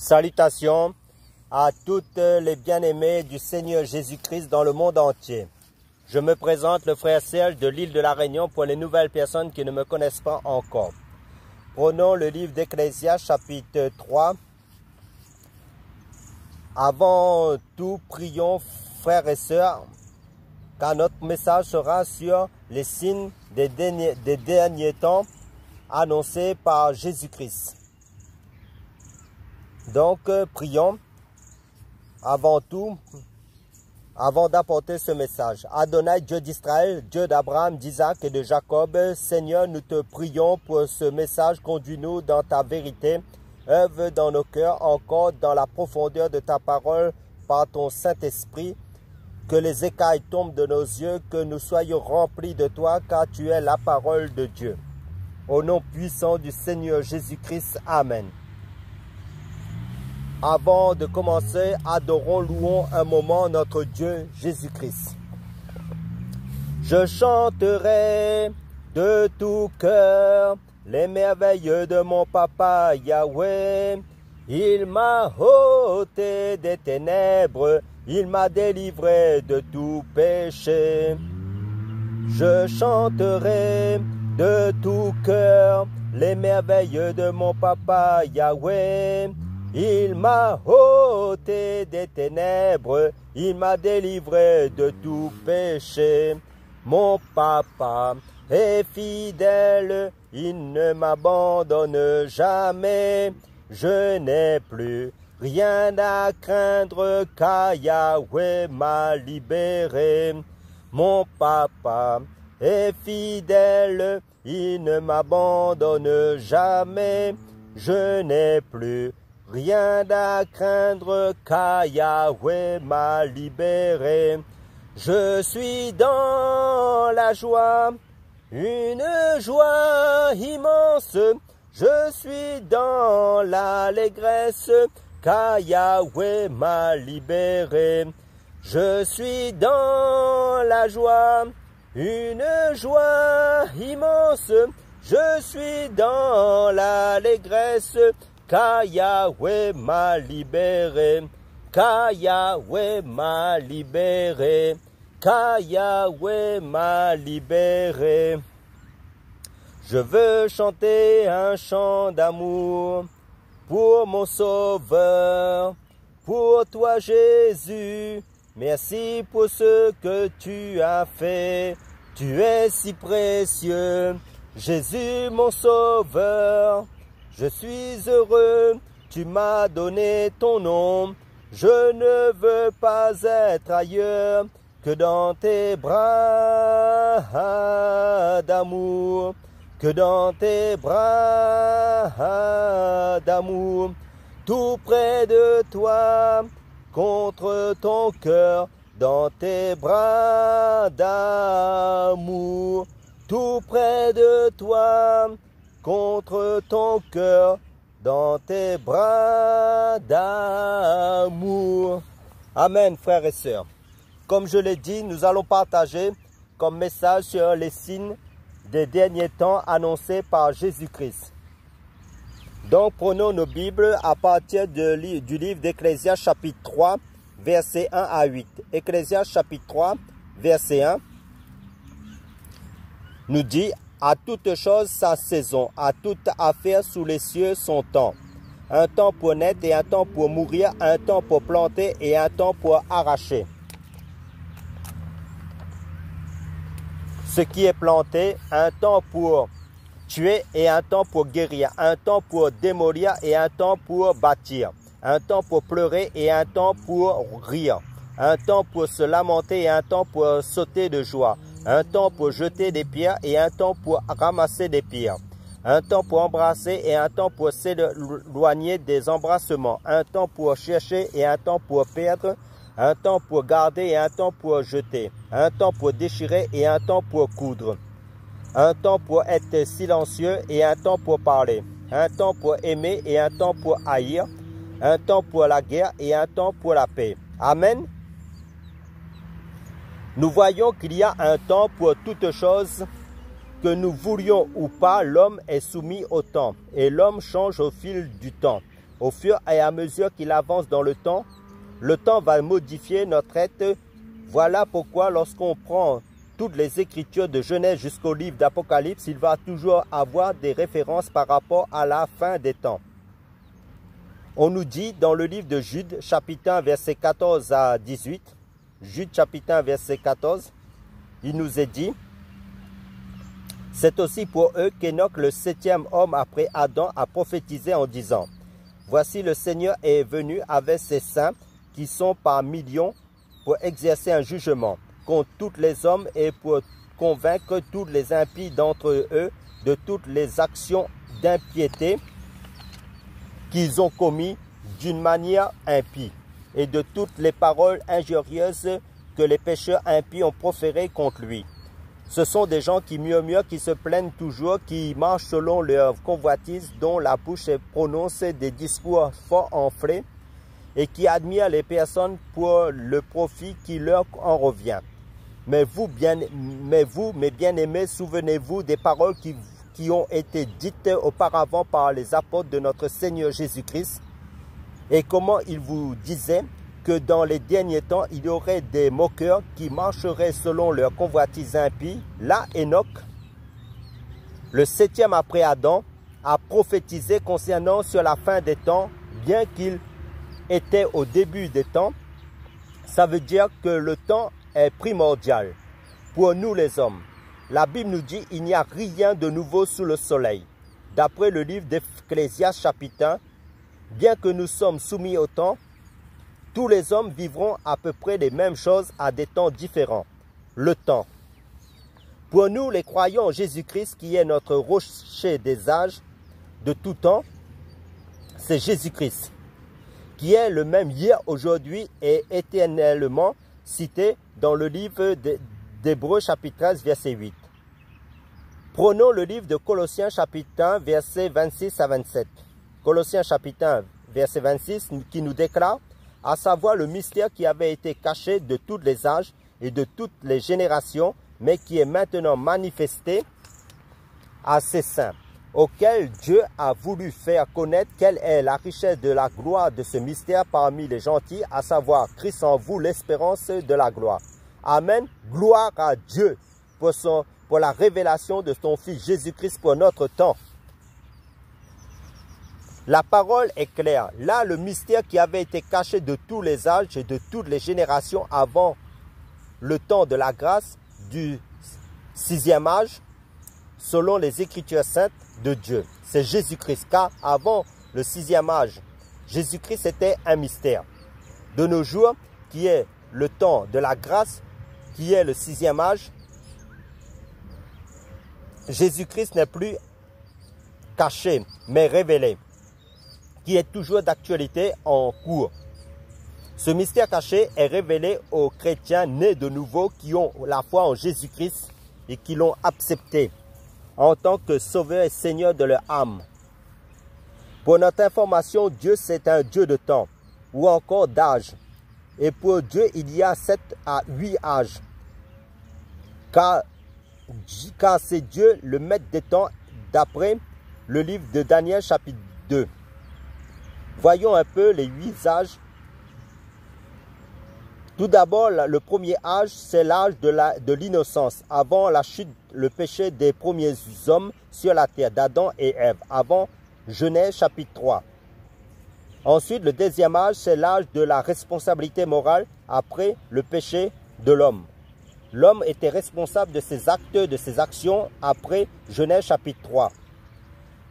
Salutations à toutes les bien-aimés du Seigneur Jésus-Christ dans le monde entier. Je me présente le frère Serge de l'île de la Réunion pour les nouvelles personnes qui ne me connaissent pas encore. Prenons le livre d'Ecclésiaste chapitre 3. Avant tout, prions frères et sœurs, car notre message sera sur les signes des derniers temps annoncés par Jésus-Christ. Donc, prions avant tout, avant d'apporter ce message. Adonai, Dieu d'Israël, Dieu d'Abraham, d'Isaac et de Jacob, Seigneur, nous te prions pour ce message. Conduis-nous dans ta vérité. Œuvre dans nos cœurs, encore dans la profondeur de ta parole, par ton Saint-Esprit. Que les écailles tombent de nos yeux, que nous soyons remplis de toi, car tu es la parole de Dieu. Au nom puissant du Seigneur Jésus-Christ. Amen. Avant de commencer, adorons, louons un moment notre Dieu Jésus-Christ. Je chanterai de tout cœur les merveilles de mon papa Yahweh. Il m'a ôté des ténèbres, il m'a délivré de tout péché. Je chanterai de tout cœur les merveilles de mon papa Yahweh. Il m'a ôté des ténèbres, il m'a délivré de tout péché. Mon papa est fidèle, il ne m'abandonne jamais. Je n'ai plus rien à craindre car Yahweh m'a libéré. Mon papa est fidèle, il ne m'abandonne jamais. Je n'ai plus rien à craindre car Yahweh m'a libéré. Je suis dans la joie, une joie immense. Je suis dans l'allégresse car Yahweh m'a libéré. Je suis dans la joie, une joie immense. Je suis dans l'allégresse car Yahweh m'a libéré, car Yahweh m'a libéré, car Yahweh m'a libéré. Je veux chanter un chant d'amour pour mon Sauveur, pour toi Jésus. Merci pour ce que tu as fait, tu es si précieux. Jésus mon Sauveur, je suis heureux, tu m'as donné ton nom. Je ne veux pas être ailleurs que dans tes bras d'amour, que dans tes bras d'amour, tout près de toi, contre ton cœur, dans tes bras d'amour, tout près de toi, contre ton cœur, dans tes bras d'amour. Amen, frères et sœurs. Comme je l'ai dit, nous allons partager comme message sur les signes des derniers temps annoncés par Jésus-Christ. Donc, prenons nos Bibles à partir du livre d'Ecclésiaste chapitre 3, versets 1 à 8. Ecclésiaste chapitre 3, verset 1 nous dit: à toute chose sa saison, à toute affaire sous les cieux son temps. Un temps pour naître et un temps pour mourir, un temps pour planter et un temps pour arracher. Ce qui est planté, un temps pour tuer et un temps pour guérir, un temps pour démolir et un temps pour bâtir, un temps pour pleurer et un temps pour rire, un temps pour se lamenter et un temps pour sauter de joie, un temps pour jeter des pierres et un temps pour ramasser des pierres, un temps pour embrasser et un temps pour s'éloigner des embrassements, un temps pour chercher et un temps pour perdre, un temps pour garder et un temps pour jeter, un temps pour déchirer et un temps pour coudre, un temps pour être silencieux et un temps pour parler, un temps pour aimer et un temps pour haïr, un temps pour la guerre et un temps pour la paix. Amen. Nous voyons qu'il y a un temps pour toutes choses. Que nous voulions ou pas, l'homme est soumis au temps et l'homme change au fil du temps. Au fur et à mesure qu'il avance dans le temps va modifier notre être. Voilà pourquoi lorsqu'on prend toutes les écritures de Genèse jusqu'au livre d'Apocalypse, il va toujours avoir des références par rapport à la fin des temps. On nous dit dans le livre de Jude, chapitre 1, verset 14 à 18, Jude, chapitre 1, verset 14, il nous est dit, « C'est aussi pour eux qu'Enoch, le 7e homme après Adam, a prophétisé en disant, « Voici le Seigneur est venu avec ses saints qui sont par millions pour exercer un jugement contre tous les hommes et pour convaincre tous les impies d'entre eux de toutes les actions d'impiété qu'ils ont commis d'une manière impie et de toutes les paroles injurieuses que les pécheurs impies ont proférées contre lui. Ce sont des gens qui murmurent, qui se plaignent toujours, qui marchent selon leur convoitise, dont la bouche prononce des discours fort enflés et qui admirent les personnes pour le profit qui leur en revient. Mais vous, mes bien-aimés, souvenez-vous des paroles qui ont été dites auparavant par les apôtres de notre Seigneur Jésus-Christ et comment il vous disait que dans les derniers temps, il y aurait des moqueurs qui marcheraient selon leur convoitise impie. Là, Enoch, le 7e après Adam, a prophétisé concernant sur la fin des temps, bien qu'il était au début des temps. Ça veut dire que le temps est primordial pour nous les hommes. La Bible nous dit qu'il n'y a rien de nouveau sous le soleil. D'après le livre d'Ecclésiaste chapitre 1, bien que nous sommes soumis au temps, tous les hommes vivront à peu près les mêmes choses à des temps différents. Le temps. Pour nous les croyants en Jésus-Christ qui est notre rocher des âges de tout temps, c'est Jésus-Christ qui est le même hier, aujourd'hui et éternellement cité dans le livre d'Hébreux chapitre 13 verset 8. Prenons le livre de Colossiens chapitre 1 verset 26 à 27. Colossiens chapitre 1 verset 26 qui nous déclare, à savoir le mystère qui avait été caché de tous les âges et de toutes les générations, mais qui est maintenant manifesté à ses saints, auquel Dieu a voulu faire connaître quelle est la richesse de la gloire de ce mystère parmi les gentils, à savoir Christ en vous, l'espérance de la gloire. Amen. Gloire à Dieu pour la révélation de son Fils Jésus-Christ pour notre temps. La parole est claire. Là, le mystère qui avait été caché de tous les âges et de toutes les générations avant le temps de la grâce du 6e âge, selon les Écritures saintes de Dieu. C'est Jésus-Christ, car avant le 6e âge, Jésus-Christ était un mystère. De nos jours, qui est le temps de la grâce, qui est le 6e âge, Jésus-Christ n'est plus caché, mais révélé, qui est toujours d'actualité en cours. Ce mystère caché est révélé aux chrétiens nés de nouveau qui ont la foi en Jésus-Christ et qui l'ont accepté en tant que sauveur et seigneur de leur âme. Pour notre information, Dieu c'est un Dieu de temps ou encore d'âge. Et pour Dieu, il y a 7 à 8 âges. Car c'est Dieu le maître des temps d'après le livre de Daniel chapitre 2. Voyons un peu les 8 âges. Tout d'abord, le premier âge, c'est l'âge de l'innocence, avant la chute, le péché des premiers hommes sur la terre, d'Adam et Ève, avant Genèse chapitre 3. Ensuite, le deuxième âge, c'est l'âge de la responsabilité morale, après le péché de l'homme. L'homme était responsable de ses actes, de ses actions, après Genèse chapitre 3.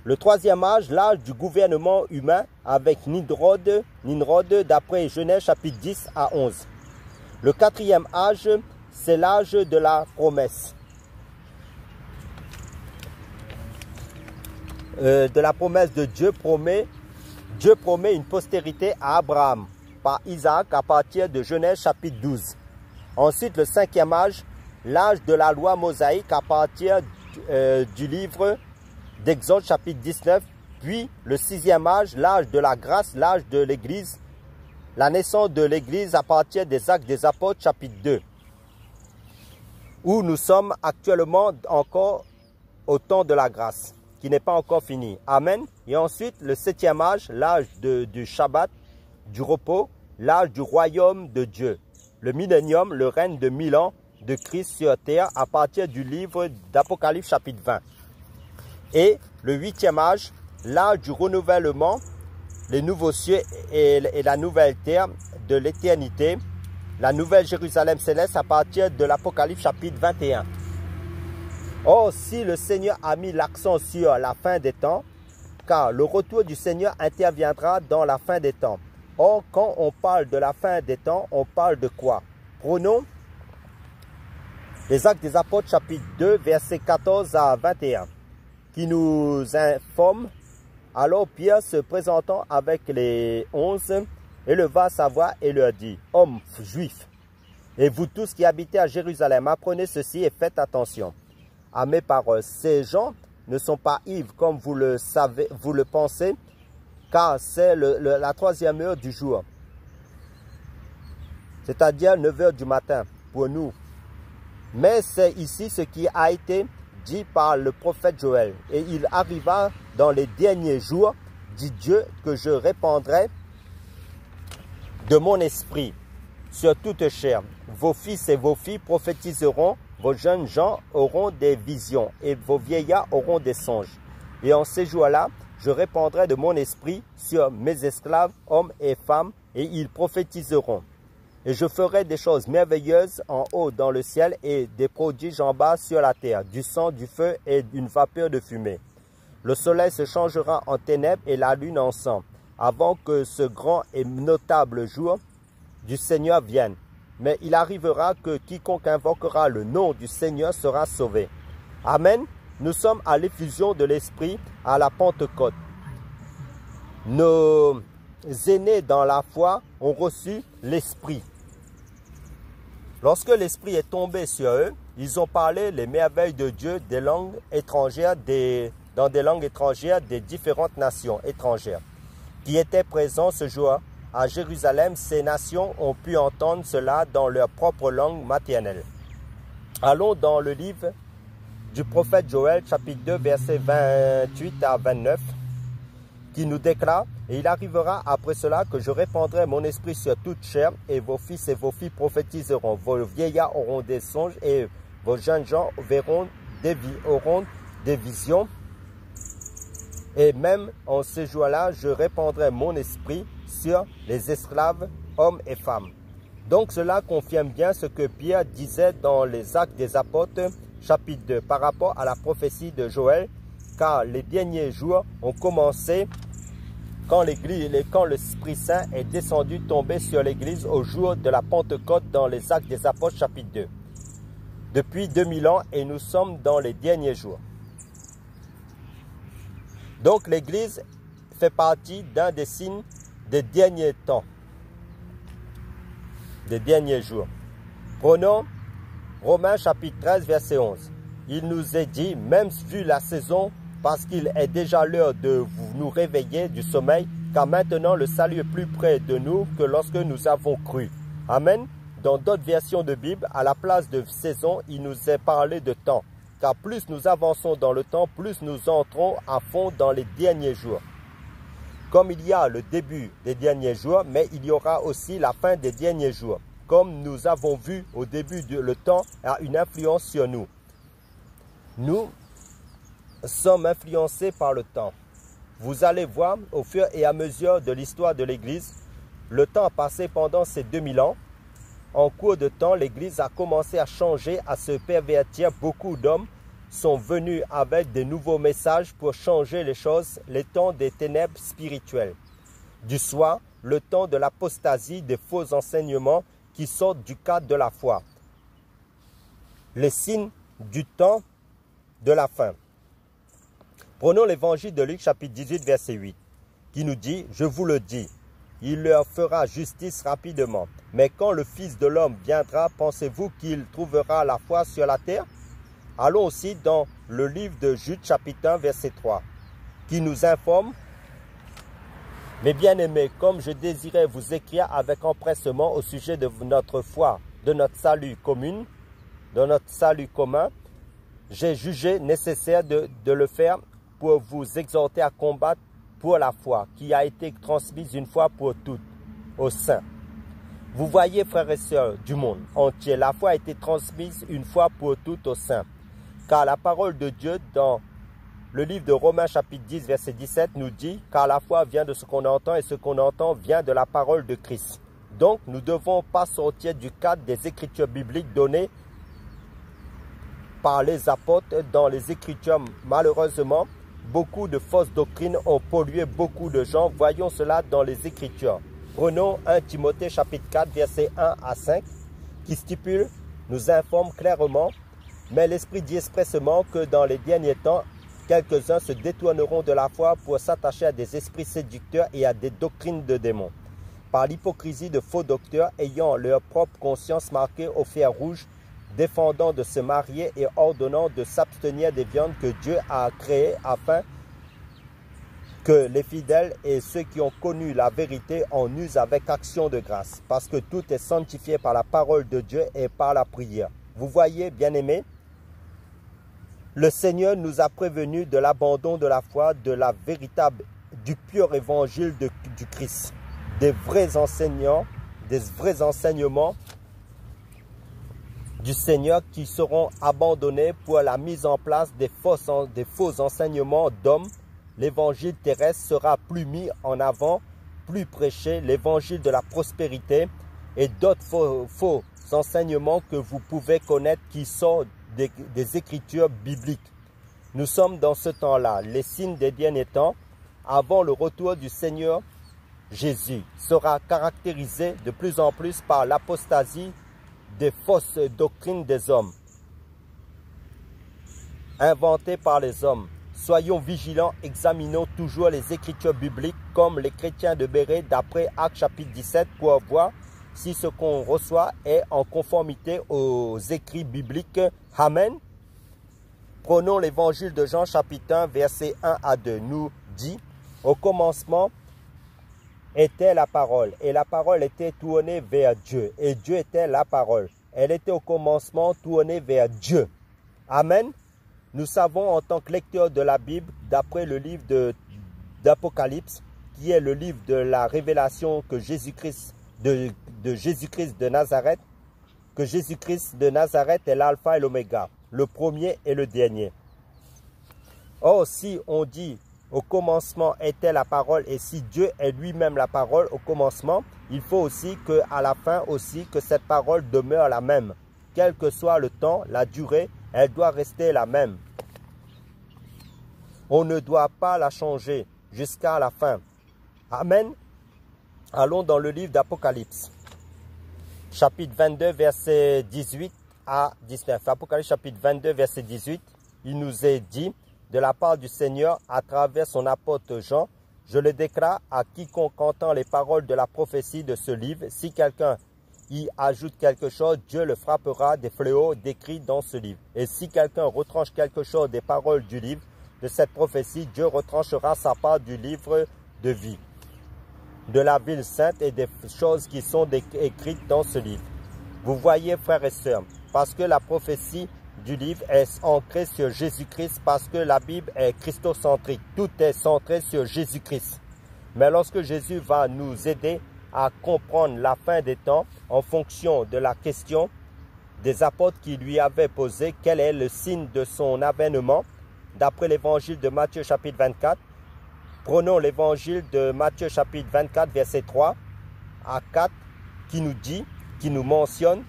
Le troisième âge, l'âge du gouvernement humain, avec Nimrod, d'après Genèse chapitre 10 à 11. Le quatrième âge, c'est l'âge de la promesse. De Dieu promet une postérité à Abraham par Isaac à partir de Genèse chapitre 12. Ensuite, le cinquième âge, l'âge de la loi mosaïque à partir du livre d'Exode chapitre 19. Puis le sixième âge, l'âge de la grâce, l'âge de l'Église, la naissance de l'Église à partir des Actes des Apôtres chapitre 2. Où nous sommes actuellement encore au temps de la grâce. qui n'est pas encore fini. Amen. Et ensuite, le 7e âge, l'âge du Shabbat, du repos, l'âge du royaume de Dieu. Le millénium, le règne de 1000 ans de Christ sur terre à partir du livre d'Apocalypse chapitre 20. Et le 8e âge, l'âge du renouvellement, les nouveaux cieux et la nouvelle terre de l'éternité, la nouvelle Jérusalem céleste à partir de l'Apocalypse chapitre 21. Or, si le Seigneur a mis l'accent sur la fin des temps, car le retour du Seigneur interviendra dans la fin des temps. Or, quand on parle de la fin des temps, on parle de quoi? Prenons les Actes des Apôtres chapitre 2, versets 14 à 21, qui nous informe: alors Pierre, se présentant avec les 11, éleva sa voix et leur dit: hommes juifs, et vous tous qui habitez à Jérusalem, apprenez ceci et faites attention. À mes paroles, ces gens ne sont pas ivres comme vous le savez, vous le pensez, car c'est la 3e heure du jour, c'est-à-dire 9 heures du matin pour nous. Mais c'est ici ce qui a été dit par le prophète Joël. Et il arriva dans les derniers jours, dit Dieu, que je répandrai de mon esprit sur toute chair. Vos fils et vos filles prophétiseront, vos jeunes gens auront des visions et vos vieillards auront des songes. Et en ces jours-là, je répandrai de mon esprit sur mes esclaves, hommes et femmes, et ils prophétiseront. Et je ferai des choses merveilleuses en haut dans le ciel et des prodiges en bas sur la terre, du sang, du feu et d'une vapeur de fumée. Le soleil se changera en ténèbres et la lune en sang, avant que ce grand et notable jour du Seigneur vienne. Mais il arrivera que quiconque invoquera le nom du Seigneur sera sauvé. Amen. Nous sommes à l'effusion de l'Esprit à la Pentecôte. Nos aînés dans la foi ont reçu l'Esprit. Lorsque l'Esprit est tombé sur eux, ils ont parlé les merveilles de Dieu des langues étrangères, dans des langues étrangères des différentes nations étrangères qui étaient présentes ce jour à Jérusalem. Ces nations ont pu entendre cela dans leur propre langue maternelle. Allons dans le livre du prophète Joël, chapitre 2, versets 28 à 29, qui nous déclare: et il arrivera après cela que je répandrai mon esprit sur toute chair, et vos fils et vos filles prophétiseront, vos vieillards auront des songes, et vos jeunes gens auront des visions. Et même en ces jours-là, je répandrai mon esprit sur les esclaves, hommes et femmes. Donc cela confirme bien ce que Pierre disait dans les Actes des Apôtres, chapitre 2, par rapport à la prophétie de Joël, car les derniers jours ont commencé quand l'Esprit Saint est descendu, tombé sur l'Église au jour de la Pentecôte dans les Actes des Apôtres, chapitre 2. Depuis 2000 ans, et nous sommes dans les derniers jours. Donc l'Église fait partie d'un des signes des derniers temps, des derniers jours. Prenons Romains chapitre 13, verset 11. Il nous est dit, même vu la saison, parce qu'il est déjà l'heure de nous réveiller du sommeil, car maintenant le salut est plus près de nous que lorsque nous avons cru. Amen. Dans d'autres versions de Bible, à la place de saison, il nous est parlé de temps. Car plus nous avançons dans le temps, plus nous entrons à fond dans les derniers jours. Comme il y a le début des derniers jours, mais il y aura aussi la fin des derniers jours. Comme nous avons vu au début, le temps a une influence sur nous. Nous sommes influencés par le temps. Vous allez voir, au fur et à mesure de l'histoire de l'Église, le temps a passé pendant ces 2000 ans. En cours de temps, l'Église a commencé à changer, à se pervertir. Beaucoup d'hommes sont venus avec des nouveaux messages pour changer les choses, les temps des ténèbres spirituelles. Du soir, le temps de l'apostasie, des faux enseignements qui sortent du cadre de la foi. Les signes du temps de la fin. Prenons l'évangile de Luc, chapitre 18, verset 8, qui nous dit: « Je vous le dis, il leur fera justice rapidement. Mais quand le Fils de l'homme viendra, pensez-vous qu'il trouvera la foi sur la terre ?» Allons aussi dans le livre de Jude, chapitre 1, verset 3, qui nous informe: « Mes bien-aimés, comme je désirais vous écrire avec empressement au sujet de notre foi, de notre salut commun, j'ai jugé nécessaire de le faire pour vous exhorter à combattre pour la foi qui a été transmise une fois pour toutes aux saints. Vous voyez, frères et sœurs du monde entier, la foi a été transmise une fois pour toutes aux saints. Car la parole de Dieu dans le livre de Romains chapitre 10 verset 17 nous dit « Car la foi vient de ce qu'on entend et ce qu'on entend vient de la parole de Christ ». Donc nous ne devons pas sortir du cadre des écritures bibliques données par les apôtres dans les écritures. Malheureusement, beaucoup de fausses doctrines ont pollué beaucoup de gens. Voyons cela dans les écritures. Prenons 1 Timothée chapitre 4 versets 1 à 5 qui stipule, nous informe clairement, mais l'Esprit dit expressément que dans les derniers temps, quelques-uns se détourneront de la foi pour s'attacher à des esprits séducteurs et à des doctrines de démons. Par l'hypocrisie de faux docteurs ayant leur propre conscience marquée au fer rouge, défendant de se marier et ordonnant de s'abstenir des viandes que Dieu a créées afin que les fidèles et ceux qui ont connu la vérité en usent avec action de grâce, parce que tout est sanctifié par la parole de Dieu et par la prière. Vous voyez, bien-aimés, le Seigneur nous a prévenus de l'abandon de la foi, de la véritable, du pur évangile du Christ, des vrais enseignants, des vrais enseignements du Seigneur qui seront abandonnés pour la mise en place des faux enseignements d'hommes. L'évangile terrestre sera plus mis en avant, plus prêché, l'évangile de la prospérité et d'autres faux enseignements que vous pouvez connaître qui sont des écritures bibliques. Nous sommes dans ce temps-là. Les signes des derniers temps, avant le retour du Seigneur Jésus, sera caractérisé de plus en plus par l'apostasie des fausses doctrines des hommes, inventées par les hommes. Soyons vigilants, examinons toujours les écritures bibliques comme les chrétiens de Béret d'après Actes chapitre 17 pour voir si ce qu'on reçoit est en conformité aux écrits bibliques. Amen. Prenons l'évangile de Jean chapitre 1 verset 1 à 2. Nous dit, au commencement était la parole et la parole était tournée vers Dieu et Dieu était la parole. Elle était au commencement tournée vers Dieu. Amen. Nous savons en tant que lecteurs de la Bible, d'après le livre d'Apocalypse, qui est le livre de la révélation que Jésus-Christ de Jésus-Christ de Nazareth, que Jésus-Christ de Nazareth est l'alpha et l'oméga, le premier et le dernier. Or, si on dit au commencement était la parole et si Dieu est lui-même la parole au commencement, il faut aussi qu'à la fin aussi que cette parole demeure la même. Quel que soit le temps, la durée, elle doit rester la même. On ne doit pas la changer jusqu'à la fin. Amen. Allons dans le livre d'Apocalypse, chapitre 22, verset 18 à 19. Apocalypse, chapitre 22, verset 18, il nous est dit de la part du Seigneur à travers son apôtre Jean, je le déclare à quiconque entend les paroles de la prophétie de ce livre. Si quelqu'un y ajoute quelque chose, Dieu le frappera des fléaux décrits dans ce livre. Et si quelqu'un retranche quelque chose des paroles du livre de cette prophétie, Dieu retranchera sa part du livre de vie, de la ville sainte et des choses qui sont écrites dans ce livre. Vous voyez, frères et sœurs, parce que la prophétie du livre est ancrée sur Jésus-Christ, parce que la Bible est christocentrique. Tout est centré sur Jésus-Christ. Mais lorsque Jésus va nous aider à comprendre la fin des temps en fonction de la question des apôtres qui lui avaient posé, quel est le signe de son avènement, d'après l'évangile de Matthieu chapitre 24, prenons l'évangile de Matthieu chapitre 24 verset 3 à 4 qui nous dit, qui nous mentionne,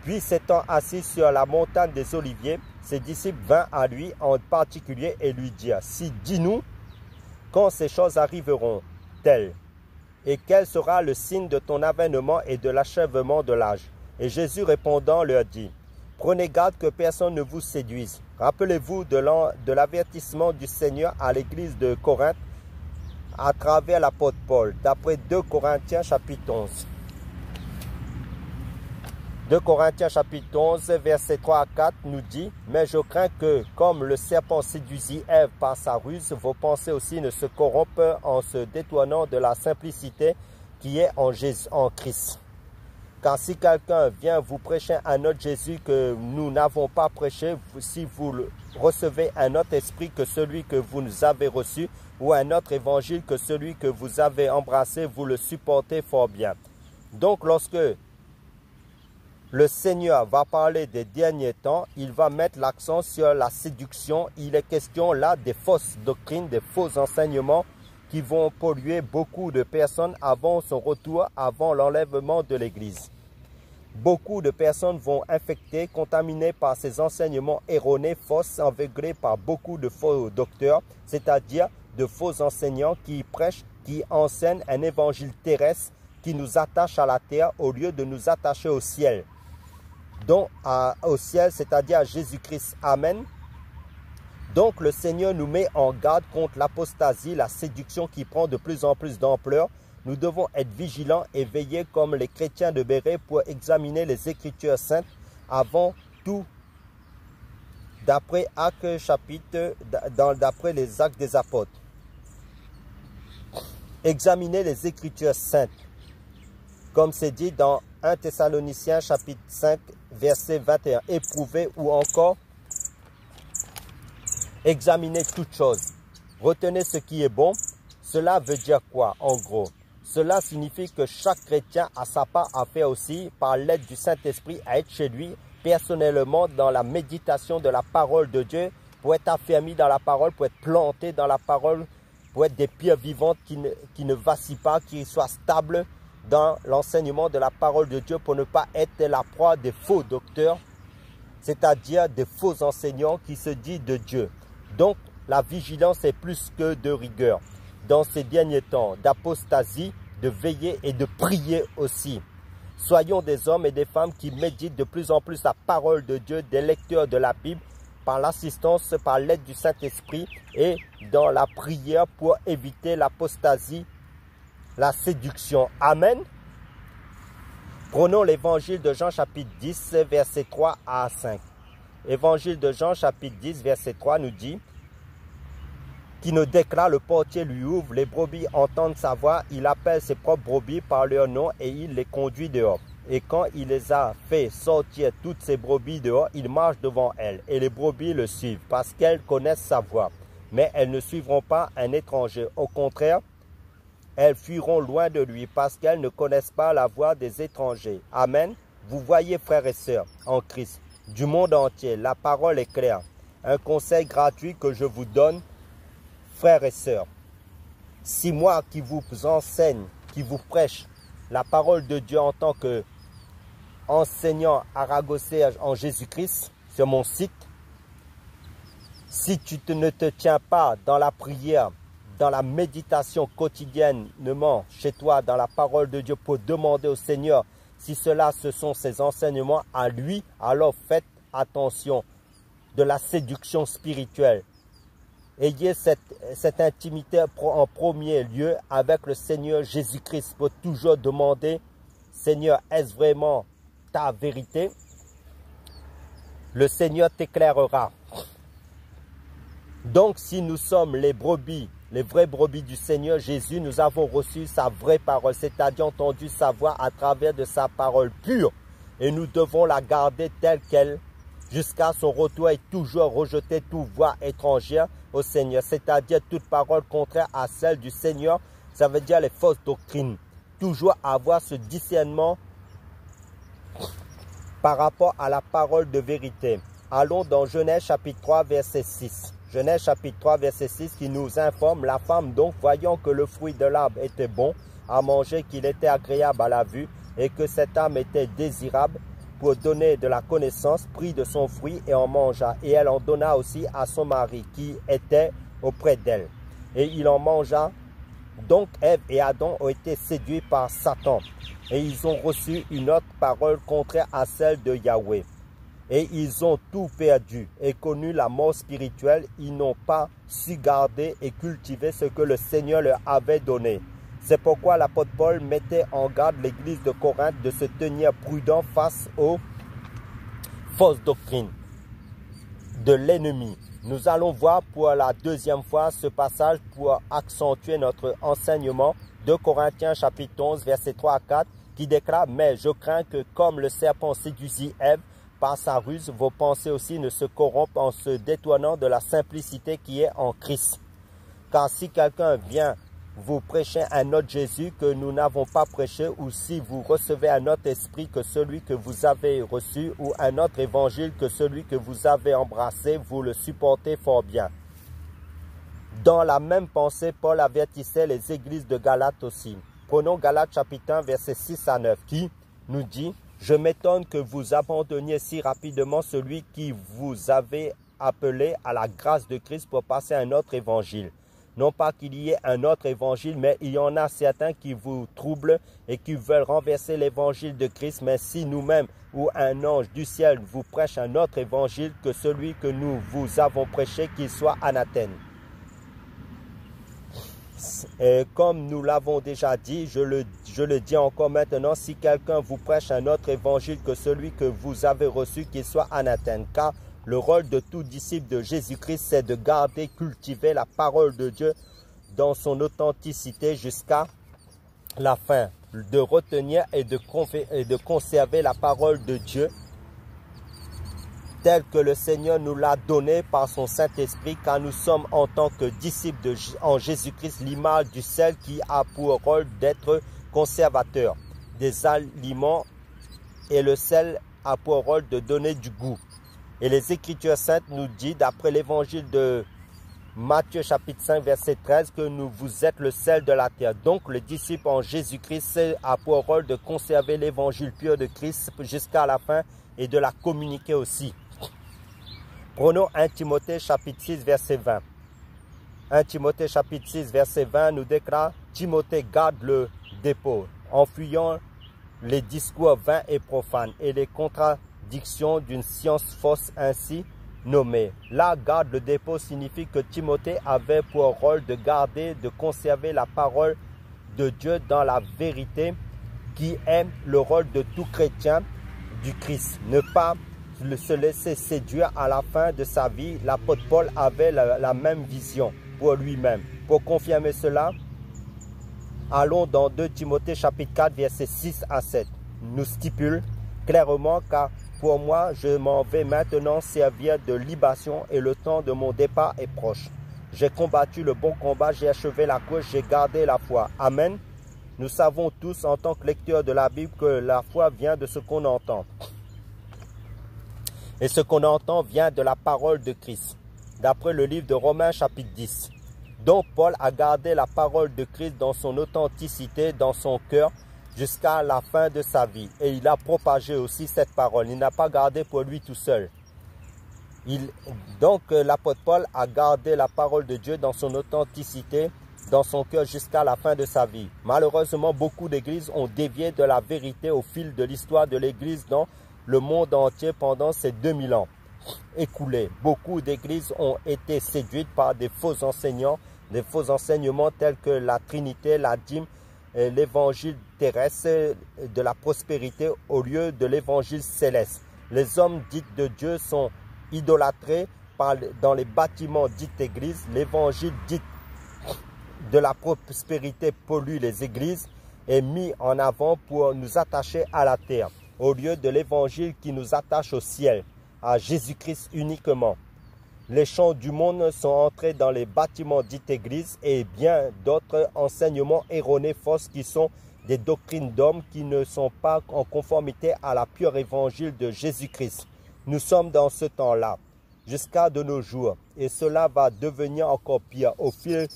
puis s'étant assis sur la montagne des Oliviers, ses disciples vinrent à lui en particulier et lui dirent, si dis-nous quand ces choses arriveront-elles et quel sera le signe de ton avènement et de l'achèvement de l'âge? Et Jésus répondant leur dit, prenez garde que personne ne vous séduise. Rappelez-vous de l'avertissement du Seigneur à l'église de Corinthe à travers l'apôtre Paul, d'après 2 Corinthiens chapitre 11. 2 Corinthiens chapitre 11, verset 3 à 4 nous dit, « Mais je crains que, comme le serpent séduisit Ève par sa ruse, vos pensées aussi ne se corrompent en se détournant de la simplicité qui est en Christ. Car si quelqu'un vient vous prêcher un autre Jésus que nous n'avons pas prêché, si vous recevez un autre esprit que celui que vous nous avez reçu, ou un autre évangile que celui que vous avez embrassé, vous le supportez fort bien. Donc lorsque le Seigneur va parler des derniers temps, il va mettre l'accent sur la séduction. Il est question là des fausses doctrines, des faux enseignements qui vont polluer beaucoup de personnes avant son retour, avant l'enlèvement de l'Église. Beaucoup de personnes vont infecter, contaminées par ces enseignements erronés, fausses, aveuglés par beaucoup de faux docteurs, c'est-à-dire de faux enseignants qui prêchent, qui enseignent un évangile terrestre qui nous attache à la terre au lieu de nous attacher au ciel. Donc au ciel, c'est-à-dire à Jésus-Christ. Amen. Donc le Seigneur nous met en garde contre l'apostasie, la séduction qui prend de plus en plus d'ampleur. Nous devons être vigilants et veiller comme les chrétiens de Béret pour examiner les Écritures saintes avant tout, d'après Actes chapitre, d'après les Actes des Apôtres. Examiner les Écritures saintes, comme c'est dit dans 1 Thessaloniciens chapitre 5, verset 21. Éprouver ou encore examiner toutes choses. Retenez ce qui est bon. Cela veut dire quoi en gros? Cela signifie que chaque chrétien a sa part à faire aussi par l'aide du Saint-Esprit à être chez lui personnellement dans la méditation de la parole de Dieu pour être affermi dans la parole, pour être planté dans la parole, pour être des pierres vivantes qui ne vacillent pas, qui soient stables dans l'enseignement de la parole de Dieu pour ne pas être la proie des faux docteurs, c'est-à-dire des faux enseignants qui se disent de Dieu. Donc la vigilance est plus que de rigueur. Dans ces derniers temps d'apostasie, de veiller et de prier aussi. Soyons des hommes et des femmes qui méditent de plus en plus la parole de Dieu, des lecteurs de la Bible, par l'assistance, par l'aide du Saint-Esprit et dans la prière pour éviter l'apostasie, la séduction. Amen. Prenons l'évangile de Jean chapitre 10, verset 3 à 5. Évangile de Jean chapitre 10, verset 3 nous dit: qui ne déclare, le portier lui ouvre, les brebis entendent sa voix, il appelle ses propres brebis par leur nom et il les conduit dehors. Et quand il les a fait sortir toutes ces brebis dehors, il marche devant elles et les brebis le suivent parce qu'elles connaissent sa voix. Mais elles ne suivront pas un étranger. Au contraire, elles fuiront loin de lui parce qu'elles ne connaissent pas la voix des étrangers. Amen. Vous voyez, frères et sœurs, en Christ, du monde entier, la parole est claire. Un conseil gratuit que je vous donne, frères et sœurs, si moi qui vous enseigne, qui vous prêche la parole de Dieu en tant qu'enseignant aragossé en Jésus-Christ sur mon site, si tu ne te tiens pas dans la prière, dans la méditation quotidiennement chez toi, dans la parole de Dieu pour demander au Seigneur si cela ce sont ses enseignements à lui, alors faites attention de la séduction spirituelle. Ayez cette intimité en premier lieu avec le Seigneur Jésus-Christ pour toujours demander: Seigneur, est-ce vraiment ta vérité? Le Seigneur t'éclairera. Donc si nous sommes les brebis, les vraies brebis du Seigneur Jésus, nous avons reçu sa vraie parole, c'est-à-dire entendu sa voix à travers de sa parole pure. Et nous devons la garder telle qu'elle jusqu'à son retour et toujours rejeter toute voix étrangère au Seigneur, c'est-à-dire toute parole contraire à celle du Seigneur, ça veut dire les fausses doctrines. Toujours avoir ce discernement par rapport à la parole de vérité. Allons dans Genèse chapitre 3, verset 6. Genèse chapitre 3, verset 6 qui nous informe: la femme donc, voyant que le fruit de l'arbre était bon à manger, qu'il était agréable à la vue et que cet arbre était désirable pour donner de la connaissance, prit de son fruit et en mangea. Et elle en donna aussi à son mari qui était auprès d'elle. Et il en mangea. Donc Ève et Adam ont été séduits par Satan. Et ils ont reçu une autre parole contraire à celle de Yahweh. Et ils ont tout perdu et connu la mort spirituelle. Ils n'ont pas su garder et cultiver ce que le Seigneur leur avait donné. C'est pourquoi l'apôtre Paul mettait en garde l'église de Corinthe de se tenir prudent face aux fausses doctrines de l'ennemi. Nous allons voir pour la deuxième fois ce passage pour accentuer notre enseignement. 2 Corinthiens chapitre 11 verset 3 à 4 qui déclare « Mais je crains que comme le serpent séduisit Ève par sa ruse, vos pensées aussi ne se corrompent en se détournant de la simplicité qui est en Christ. Car si quelqu'un vient vous prêcher un autre Jésus que nous n'avons pas prêché, ou si vous recevez un autre esprit que celui que vous avez reçu, ou un autre évangile que celui que vous avez embrassé, vous le supportez fort bien. » Dans la même pensée, Paul avertissait les églises de Galates aussi. Prenons Galates chapitre 1, versets 6 à 9, qui nous dit « Je m'étonne que vous abandonniez si rapidement celui qui vous avait appelé à la grâce de Christ pour passer à un autre évangile. Non pas qu'il y ait un autre évangile, mais il y en a certains qui vous troublent et qui veulent renverser l'évangile de Christ. Mais si nous-mêmes ou un ange du ciel vous prêche un autre évangile que celui que nous vous avons prêché, qu'il soit anathème. Et comme nous l'avons déjà dit, je le dis encore maintenant, si quelqu'un vous prêche un autre évangile que celui que vous avez reçu, qu'il soit anathème. Car le rôle de tout disciple de Jésus-Christ, c'est de garder, cultiver la parole de Dieu dans son authenticité jusqu'à la fin. De retenir et de conserver la parole de Dieu telle que le Seigneur nous l'a donnée par son Saint-Esprit, car nous sommes en tant que disciples en Jésus-Christ l'image du sel qui a pour rôle d'être conservateur des aliments et le sel a pour rôle de donner du goût. Et les Écritures saintes nous disent, d'après l'évangile de Matthieu chapitre 5 verset 13, que vous êtes le sel de la terre. Donc le disciple en Jésus-Christ a pour rôle de conserver l'évangile pur de Christ jusqu'à la fin et de la communiquer aussi. Prenons 1 Timothée chapitre 6 verset 20. 1 Timothée chapitre 6 verset 20 nous déclare « Timothée garde le dépôt en fuyant les discours vains et profanes et les contradictions d'une science fausse ainsi nommée. » Là, garde le dépôt signifie que Timothée avait pour rôle de garder, de conserver la parole de Dieu dans la vérité qui est le rôle de tout chrétien du Christ. Ne pas se laisser séduire à la fin de sa vie. L'apôtre Paul avait la même vision pour lui-même. Pour confirmer cela, allons dans 2 Timothée chapitre 4 versets 6 à 7. Nous stipule clairement car pour moi je m'en vais maintenant servir de libation et le temps de mon départ est proche. J'ai combattu le bon combat, j'ai achevé la course, j'ai gardé la foi. Amen. Nous savons tous en tant que lecteurs de la Bible que la foi vient de ce qu'on entend. Et ce qu'on entend vient de la parole de Christ. D'après le livre de Romains chapitre 10. Donc Paul a gardé la parole de Christ dans son authenticité, dans son cœur, jusqu'à la fin de sa vie. Et il a propagé aussi cette parole. Il n'a pas gardé pour lui tout seul. Donc l'apôtre Paul a gardé la parole de Dieu dans son authenticité, dans son cœur jusqu'à la fin de sa vie. Malheureusement, beaucoup d'églises ont dévié de la vérité au fil de l'histoire de l'église dans le monde entier pendant ces 2000 ans écoulés. Beaucoup d'églises ont été séduites par des faux enseignants, des faux enseignements tels que la Trinité, la dîme, l'évangile terrestre de la prospérité au lieu de l'évangile céleste. Les hommes dits de Dieu sont idolâtrés dans les bâtiments dits églises. L'évangile dit de la prospérité pollue les églises et mis en avant pour nous attacher à la terre, au lieu de l'évangile qui nous attache au ciel, à Jésus-Christ uniquement. Les chants du monde sont entrés dans les bâtiments dits églises et bien d'autres enseignements erronés fausses qui sont des doctrines d'hommes qui ne sont pas en conformité à la pure évangile de Jésus-Christ. Nous sommes dans ce temps-là, jusqu'à de nos jours, et cela va devenir encore pire au fil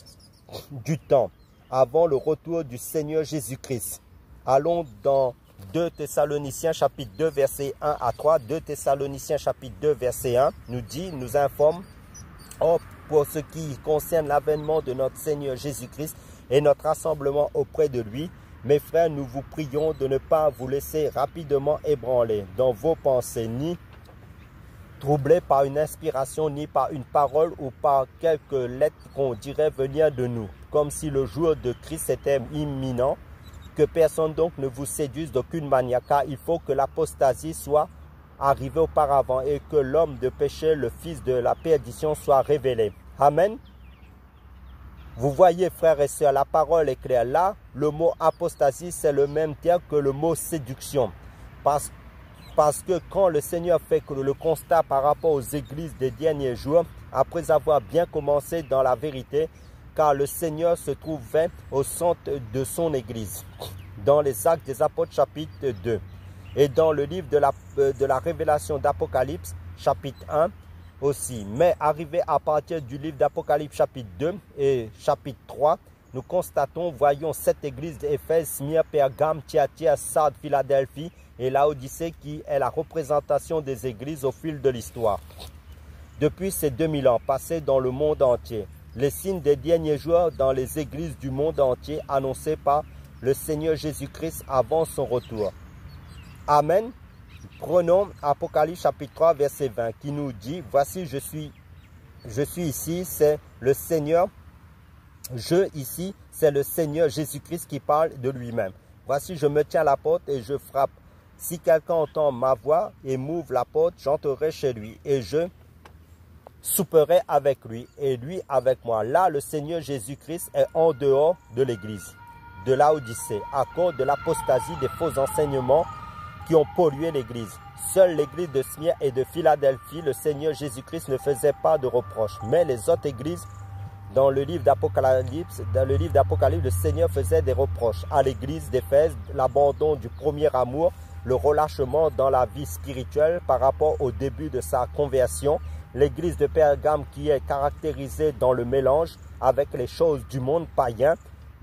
du temps, avant le retour du Seigneur Jésus-Christ. Allons dans 2 Thessaloniciens chapitre 2 verset 1 à 3. 2 Thessaloniciens chapitre 2 verset 1 nous informe: Or, pour ce qui concerne l'avènement de notre Seigneur Jésus-Christ et notre rassemblement auprès de lui, mes frères, nous vous prions de ne pas vous laisser rapidement ébranler dans vos pensées, ni troublés par une inspiration, ni par une parole ou par quelques lettres qu'on dirait venir de nous, comme si le jour de Christ était imminent. Que personne donc ne vous séduise d'aucune manière, car il faut que l'apostasie soit arrivée auparavant et que l'homme de péché, le fils de la perdition, soit révélé. Amen. Vous voyez, frères et sœurs, la parole est claire. Là, le mot apostasie, c'est le même terme que le mot séduction. Parce que quand le Seigneur fait le constat par rapport aux églises des derniers jours, après avoir bien commencé dans la vérité, car le Seigneur se trouvait au centre de son église, dans les Actes des Apôtres chapitre 2, et dans le livre de la révélation d'Apocalypse chapitre 1 aussi. Mais arrivé à partir du livre d'Apocalypse chapitre 2 et chapitre 3, nous constatons, voyons cette église d'Éphèse, Smyrne, Pergame, Thyatire, Sardes, Philadelphie et Laodicée qui est la représentation des églises au fil de l'histoire. Depuis ces 2000 ans passés dans le monde entier, les signes des derniers jours dans les églises du monde entier annoncés par le Seigneur Jésus-Christ avant son retour. Amen. Prenons Apocalypse chapitre 3 verset 20 qui nous dit, voici je suis ici, c'est le Seigneur. Ici, c'est le Seigneur Jésus-Christ qui parle de lui-même. Voici, je me tiens à la porte et je frappe. Si quelqu'un entend ma voix et m'ouvre la porte, j'entrerai chez lui et je souperai avec lui et lui avec moi. Là, le Seigneur Jésus-Christ est en dehors de l'église de Laodicée à cause de l'apostasie des faux enseignements qui ont pollué l'église. Seule l'église de Smyrne et de Philadelphie, le Seigneur Jésus-Christ ne faisait pas de reproches. Mais les autres églises, dans le livre d'Apocalypse, le Seigneur faisait des reproches à l'église d'Éphèse, l'abandon du premier amour, le relâchement dans la vie spirituelle par rapport au début de sa conversion, l'église de Pergame qui est caractérisée dans le mélange avec les choses du monde païen,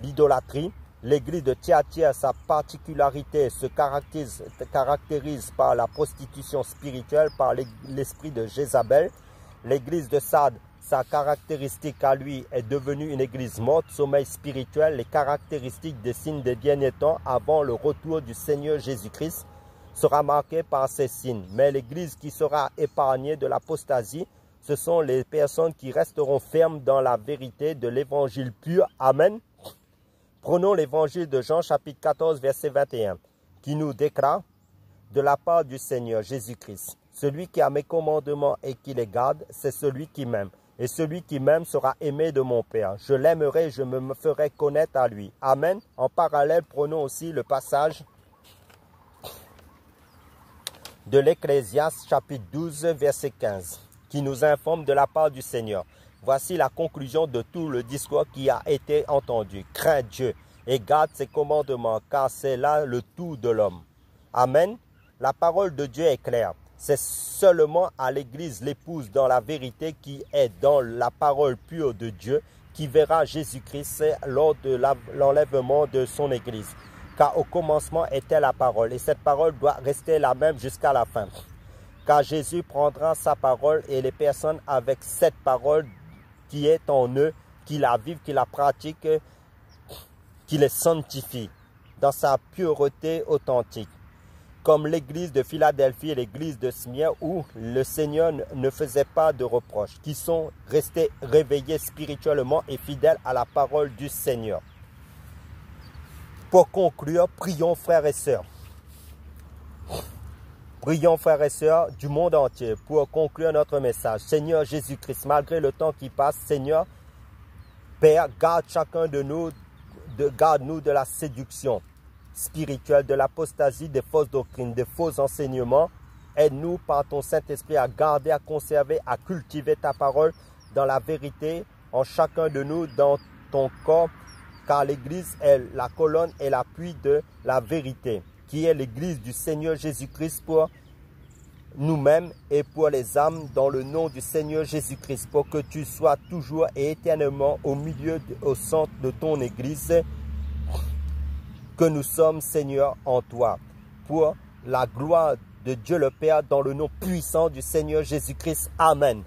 l'idolâtrie. L'église de Thyatire, sa particularité se caractérise par la prostitution spirituelle, par l'esprit de Jézabel. L'église de Sardes, sa caractéristique à lui est devenue une église morte, sommeil spirituel. Les caractéristiques des signes des derniers temps avant le retour du Seigneur Jésus-Christ sera marquée par ces signes. Mais l'église qui sera épargnée de l'apostasie, ce sont les personnes qui resteront fermes dans la vérité de l'évangile pur. Amen. Prenons l'évangile de Jean chapitre 14 verset 21 qui nous déclare de la part du Seigneur Jésus-Christ. Celui qui a mes commandements et qui les garde, c'est celui qui m'aime. Et celui qui m'aime sera aimé de mon Père. Je l'aimerai, je me ferai connaître à lui. Amen. En parallèle, prenons aussi le passage de l'Ecclésiaste chapitre 12 verset 15 qui nous informe de la part du Seigneur. Voici la conclusion de tout le discours qui a été entendu. Crains Dieu et garde ses commandements, car c'est là le tout de l'homme. Amen. La parole de Dieu est claire. C'est seulement à l'église, l'épouse dans la vérité qui est dans la parole pure de Dieu, qui verra Jésus-Christ lors de l'enlèvement de son église. Car au commencement était la parole, et cette parole doit rester la même jusqu'à la fin. Car Jésus prendra sa parole et les personnes avec cette parole qui est en eux, qui la vivent, qui la pratiquent, qui les sanctifie dans sa pureté authentique. Comme l'église de Philadelphie et l'église de Smyrne où le Seigneur ne faisait pas de reproches, qui sont restés réveillés spirituellement et fidèles à la parole du Seigneur. Pour conclure, prions frères et sœurs. Prions frères et sœurs du monde entier pour conclure notre message. Seigneur Jésus-Christ, malgré le temps qui passe, Seigneur, Père, garde chacun de nous, garde-nous de la séduction spirituelle, de l'apostasie, des fausses doctrines, des faux enseignements. Aide-nous par ton Saint-Esprit à garder, à conserver, à cultiver ta parole dans la vérité en chacun de nous, dans ton corps, car l'Église est la colonne et l'appui de la vérité, qui est l'Église du Seigneur Jésus-Christ pour nous-mêmes et pour les âmes dans le nom du Seigneur Jésus-Christ, pour que tu sois toujours et éternellement au milieu, au centre de ton Église, que nous sommes, Seigneur, en toi, pour la gloire de Dieu le Père, dans le nom puissant du Seigneur Jésus-Christ. Amen.